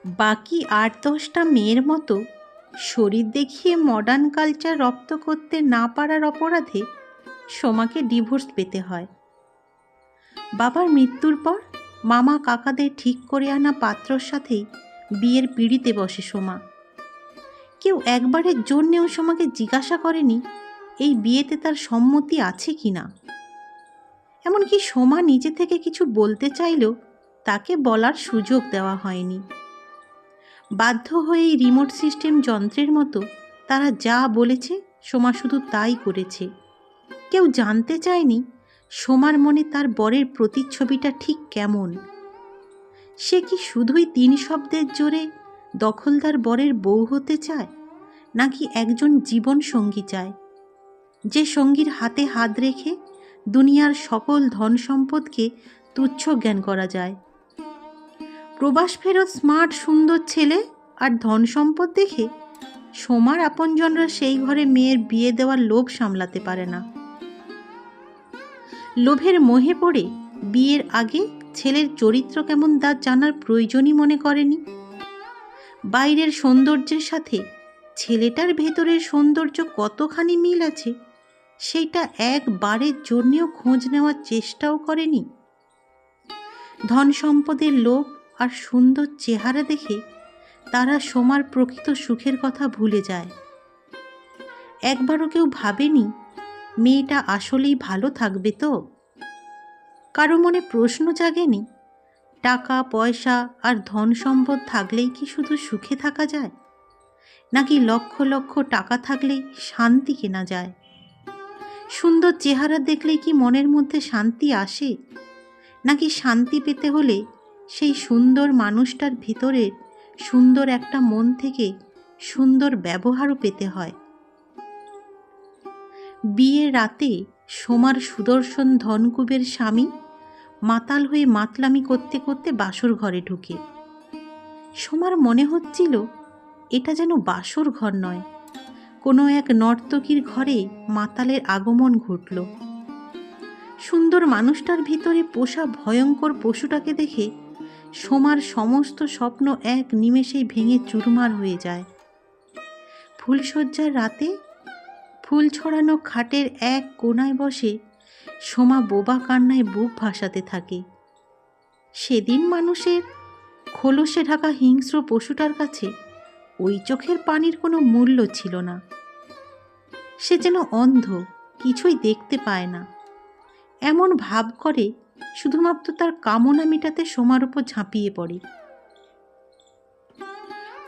বাকি ৮-১০টা মেয়ের মতো শরীর দেখিয়ে মডার্ন কালচার রপ্ত করতে না পারার অপরাধে সোমাকে ডিভোর্স পেতে হয়। বাবার মৃত্যুর পর মামা কাকাদের ঠিক করে আনা পাত্রর সাথেই বিয়ের পিঁড়িতে বসে সোমা। কেউ একবারের জন্যেও সোমাকে জিজ্ঞাসা করেনি এই বিয়েতে তার সম্মতি আছে কি না। এমনকি সোমা নিজে থেকে কিছু বলতে চাইলেও তাকে বলার সুযোগ দেওয়া হয়নি। বাধ্য হয়ে এই রিমোট সিস্টেম যন্ত্রের মতো তারা যা বলেছে সোমা শুধু তাই করেছে। কেউ জানতে চায়নি সোমার মনে তার বরের প্রতিচ্ছবিটা ঠিক কেমন। সে কি শুধুই ৩ শব্দের জোরে দখলদার বরের বউ হতে চায়, নাকি একজন জীবন সঙ্গী চায়, যে সঙ্গীর হাতে হাত রেখে দুনিয়ার সকল ধন সম্পদকে তুচ্ছ জ্ঞান করা যায়। প্রবাস ফেরত স্মার্ট সুন্দর ছেলে আর ধন সম্পদ দেখে সোমার আপনজনরা সেই ঘরে মেয়ের বিয়ে দেওয়ার লোভ সামলাতে পারে না। লোভের মোহে পড়ে বিয়ের আগে ছেলের চরিত্র কেমন তা জানার প্রয়োজনই মনে করেনি। বাইরের সৌন্দর্যের সাথে ছেলেটার ভেতরের সৌন্দর্য কতখানি মিল আছে সেইটা একবারের জন্যেও খোঁজ নেওয়ার চেষ্টাও করেনি। ধন সম্পদের লোভ আর সুন্দর চেহারা দেখে তারা সোমার প্রকৃত সুখের কথা ভুলে যায়। একবারও কেউ ভাবেনি মেয়েটা আসলেই ভালো থাকবে তো। কারো মনে প্রশ্ন জাগেনি টাকা পয়সা আর ধন সম্পদ থাকলেই কি শুধু সুখে থাকা যায়, নাকি লক্ষ লক্ষ টাকা থাকলেই শান্তি কেনা যায়। সুন্দর চেহারা দেখলেই কি মনের মধ্যে শান্তি আসে, নাকি শান্তি পেতে হলে সেই সুন্দর মানুষটার ভিতরের সুন্দর একটা মন থেকে সুন্দর ব্যবহারও পেতে হয়। বিয়ের রাতে সোমার সুদর্শন ধনকুবের স্বামী মাতাল হয়ে মাতলামি করতে করতে বাসর ঘরে ঢুকে। সোমার মনে হচ্ছিল এটা যেন বাসর ঘর নয়, কোনো এক নর্তকীর ঘরে মাতালের আগমন ঘটল। সুন্দর মানুষটার ভিতরে পোষা ভয়ঙ্কর পশুটাকে দেখে সোমার সমস্ত স্বপ্ন এক নিমেষেই ভেঙে চুরমার হয়ে যায়। ফুলশয্যার রাতে ফুল ছড়ানো খাটের এক কোনায় বসে সোমা বোবা কান্নায় বুক ভাসাতে থাকে। সেদিন মানুষের খোলসে ঢাকা হিংস্র পশুটার কাছে ওই চোখের পানির কোনো মূল্য ছিল না। সে যেন অন্ধ, কিছুই দেখতে পায় না, এমন ভাব করে শুধুমাত্র তার কামনা মেটাতে সোমার উপর ঝাঁপিয়ে পড়ে।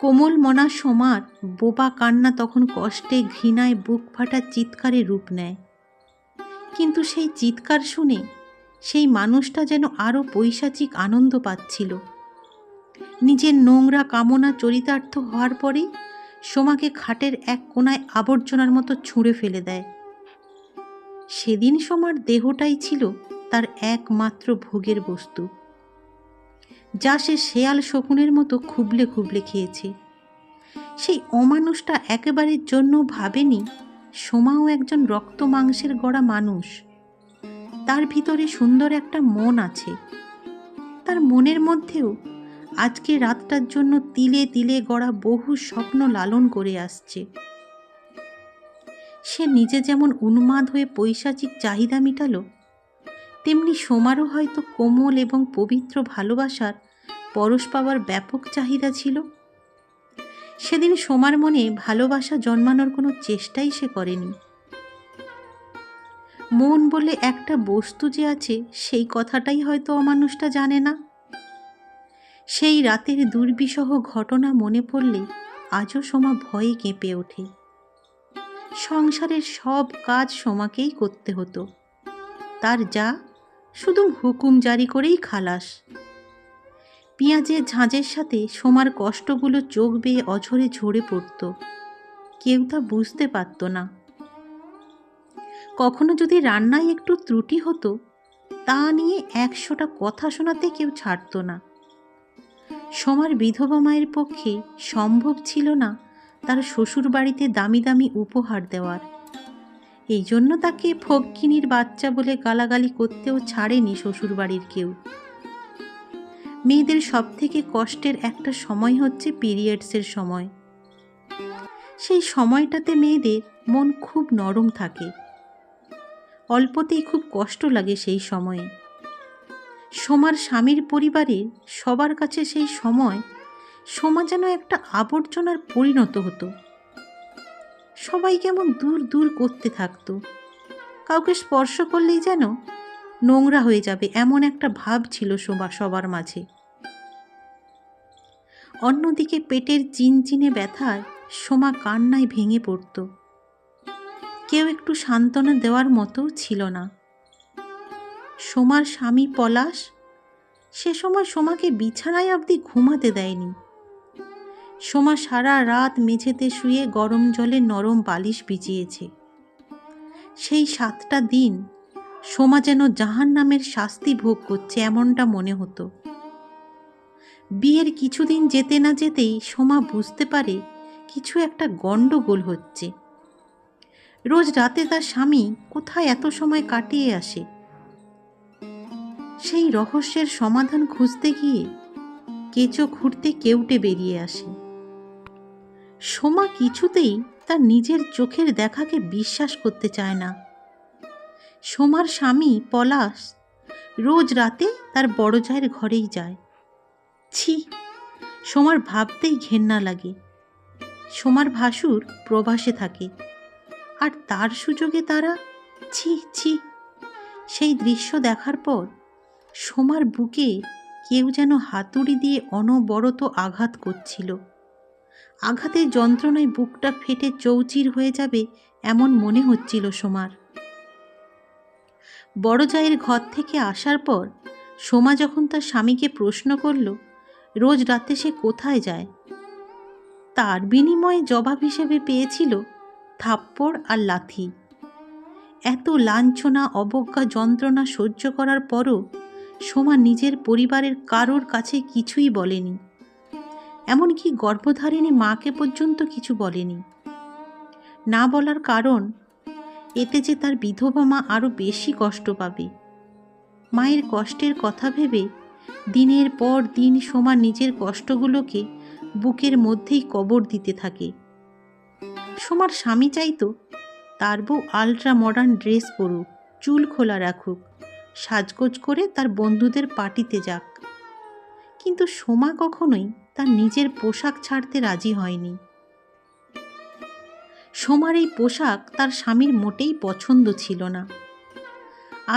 কোমল মনা সোমার বোবা কান্না তখন কষ্টে ঘৃণায় বুক ফাটা চিৎকারে রূপ নেয়। কিন্তু সেই চিৎকার শুনে সেই মানুষটা যেন আরও পৈশাচিক আনন্দ পাচ্ছিল। নিজের নোংরা কামনা চরিতার্থ হওয়ার পরেই সোমাকে খাটের এক কোনায় আবর্জনার মতো ছুঁড়ে ফেলে দেয়। সেদিন সোমার দেহটাই ছিল তার একমাত্র ভোগের বস্তু, যা সে শেয়াল শকুনের মতো খুবলে খুবলে খেয়েছে। সেই অমানুষটা একেবারের জন্য ভাবেনি সোমাও একজন রক্ত মাংসের গড়া মানুষ। তার ভিতরে সুন্দর একটা মন আছে। তার মনের মধ্যেও আজকে রাতটার জন্য তিলে তিলে গড়া বহু স্বপ্ন লালন করে আসছে। সে নিজে যেমন উন্মাদ হয়ে পৈশাচিক চাহিদা মিটালো, তেমনি সোমারও হয়তো কোমল এবং পবিত্র ভালোবাসার পরশ পাওয়ার ব্যাপক চাহিদা ছিল। সেদিন সোমার মনে ভালোবাসা জন্মানোর কোনো চেষ্টাই সে করেনি। মন বলে একটা বস্তু যে আছে সেই কথাটাই হয়তো অমানুষটা জানে না। সেই রাতের দুর্বিষহ ঘটনা মনে পড়লে আজও সোমা ভয়ে কেঁপে ওঠে। সংসারের সব কাজ সোমাকেই করতে হতো, তার যা শুধু হুকুম জারি করেই খালাস। পেঁয়াজের ঝাঁঝের সাথে সোমার কষ্টগুলো চোখ বেয়ে অঝরে ঝরে পড়ত, কেউ তা বুঝতে পারত না। কখনো যদি রান্নায় একটু ত্রুটি হতো, তা নিয়ে ১০০টা কথা শোনাতে কেউ ছাড়ত না। সোমার বিধবা মায়ের পক্ষে সম্ভব ছিল না তার শ্বশুর বাড়িতে দামি দামি উপহার দেওয়ার। এই জন্য তাকে ফক্কিনীর বাচ্চা বলে গালাগালি করতেও ছাড়েনি শ্বশুর বাড়ির কেউ। মেয়েদের সবথেকে কষ্টের একটা সময় হচ্ছে পিরিয়ডসের সময়। সেই সময়টাতে মেয়েদের মন খুব নরম থাকে, অল্পতেই খুব কষ্ট লাগে। সেই সময়ে সোমার স্বামীর পরিবারের সবার কাছে সেই সময় সোমা যেন একটা আবর্জনার পরিণত হতো। সবাই কেমন দূর দূর করতে থাকতো, কাউকে স্পর্শ করলেই যেন নোংরা হয়ে যাবে, এমন একটা ভাব ছিল সবার মাঝে। অন্যদিকে পেটের চিনচিনে ব্যথায় সোমা কান্নায় ভেঙে পড়ত। কেউ একটু সান্ত্বনা দেওয়ার মতো ছিল না। সোমার স্বামী পলাশ সে সময় সোমাকে বিছানায় অবধি ঘুমাতে দেয়নি। সোমা সারা রাত মেঝেতে শুয়ে গরম জলে নরম বালিশ বিছিয়েছে। সেই 7টা দিন সোমা যেন জাহান্নামের শাস্তি ভোগ করছে, এমনটা মনে হতো। বিয়ের কিছুদিন যেতে না যেতেই সোমা বুঝতে পারে কিছু একটা গন্ডগোল হচ্ছে। রোজ রাতে তার স্বামী কোথায় এত সময় কাটিয়ে আসে। সেই রহস্যের সমাধান খুঁজতে গিয়ে কেঁচো খুঁড়তে কেউটে বেরিয়ে আসে। সোমা কিছুতেই তার নিজের চোখের দেখাকে বিশ্বাস করতে চায় না। সোমার স্বামী পলাশ রোজ রাতে তার বড় জায়ের ঘরেই যায়। ছি, সোমার ভাবতেই ঘেন্না লাগে। সোমার ভাসুর প্রবাসে থাকে, আর তার সুযোগে তারা, ছি ছি। সেই দৃশ্য দেখার পর সোমার বুকে কেউ যেন হাতুড়ি দিয়ে অনবরত আঘাত করছিল। আঘাতের যন্ত্রণায় বুকটা ফেটে চৌচির হয়ে যাবে এমন মনে হচ্ছিল সোমার। বড় জায়ের ঘর থেকে আসার পর সোমা যখন তার স্বামীকে প্রশ্ন করল রোজ রাতে সে কোথায় যায়, তার বিনিময়ে জবাব হিসেবে পেয়েছিল থাপ্পড় আর লাথি। এত লাঞ্ছনা, অবজ্ঞা, যন্ত্রণা সহ্য করার পরও সোমা নিজের পরিবারের কারোর কাছে কিছুই বলেনি, এমনকি গর্ভধারিণী মাকে পর্যন্ত কিছু বলেনি। না বলার কারণ, এতে যে তার বিধবা মা আরও বেশি কষ্ট পাবে। মায়ের কষ্টের কথা ভেবে দিনের পর দিন সোমা নিজের কষ্টগুলোকে বুকের মধ্যেই কবর দিতে থাকে। সোমার স্বামী চাইতো তার বউ আলট্রা মডার্ন ড্রেস পরুক, চুল খোলা রাখুক, সাজগোজ করে তার বন্ধুদের পার্টিতে যাক, কিন্তু সোমা কখনোই তার নিজের পোশাক ছাড়তে রাজি হয়নি। সোমার এই পোশাক তার স্বামীর মোটেই পছন্দ ছিল না।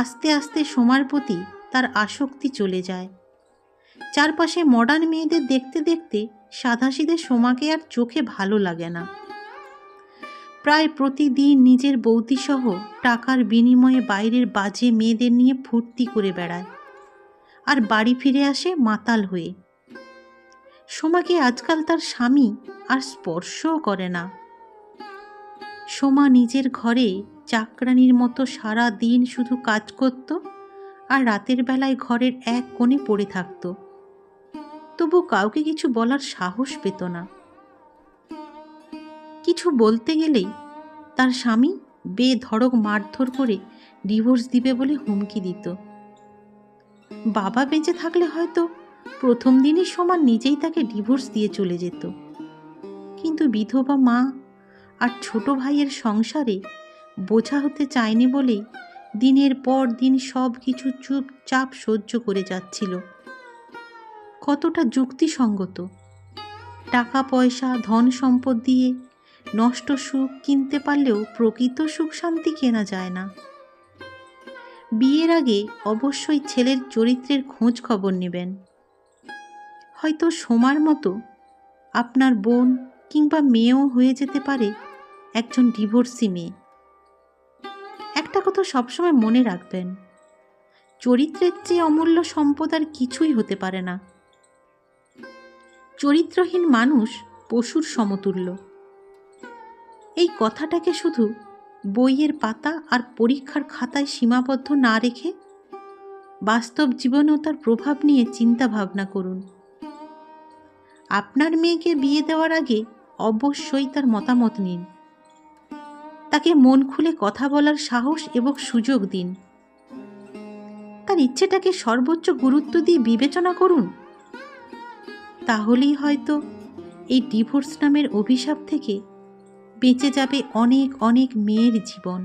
আস্তে আস্তে সোমার প্রতি তার আসক্তি চলে যায়। চারপাশে মডার্ন মেয়েদের দেখতে দেখতে সাধাসিধে সোমাকে আর চোখে ভালো লাগে না। প্রায় প্রতিদিন নিজের বৌদিসহ টাকার বিনিময়ে বাইরের বাজে মেয়েদের নিয়ে ফুর্তি করে বেড়ায়, আর বাড়ি ফিরে আসে মাতাল হয়ে। সোমাকে আজকাল তার স্বামী আর স্পর্শও করে না। সোমা নিজের ঘরে চাকরানির মতো সারা দিন শুধু কাজ করত, আর রাতের বেলায় ঘরের এক কোণে পড়ে থাকত। তবু কাউকে কিছু বলার সাহস পেত না। কিছু বলতে গেলেই তার স্বামী বেধড়ক মারধর করে ডিভোর্স দিবে বলে হুমকি দিত। বাবা বেঁচে থাকলে হয়তো প্রথম দিনই সোমা নিজেই তাকে ডিভোর্স দিয়ে চলে যেত, কিন্তু বিধবা মা আর ছোট ভাইয়ের সংসারে বোঝা হতে চায়নি বলেই দিনের পর দিন সব কিছু চুপচাপ সহ্য করে যাচ্ছিল। কতটা যুক্তিসঙ্গত! টাকা পয়সা, ধন সম্পদ দিয়ে নষ্ট সুখ কিনতে পারলেও প্রকৃত সুখ শান্তি কেনা যায় না। বিয়ের আগে অবশ্যই ছেলের চরিত্রের খোঁজ খবর নেবেন। হয়তো সোমার মতো আপনার বোন কিংবা মেয়েও হয়ে যেতে পারে একজন ডিভোর্সি মেয়ে। একটা কথা সবসময় মনে রাখবেন, চরিত্রের চেয়ে অমূল্য সম্পদ আর কিছুই হতে পারে না। চরিত্রহীন মানুষ পশুর সমতুল্য। এই কথাটাকে শুধু বইয়ের পাতা আর পরীক্ষার খাতায় সীমাবদ্ধ না রেখে বাস্তব জীবনেও তার প্রভাব নিয়ে চিন্তা ভাবনা করুন। আপনার মেয়েকে বিয়ে দেওয়ার আগে অবশ্যই তার মতামত নিন। তাকে মন খুলে কথা বলার সাহস এবং সুযোগ দিন। তার ইচ্ছেটাকে সর্বোচ্চ গুরুত্ব দিয়ে বিবেচনা করুন। তাহলেই হয়তো এই ডিভোর্স নামের অভিশাপ থেকে বেঁচে যাবে অনেক অনেক মেয়ের জীবন।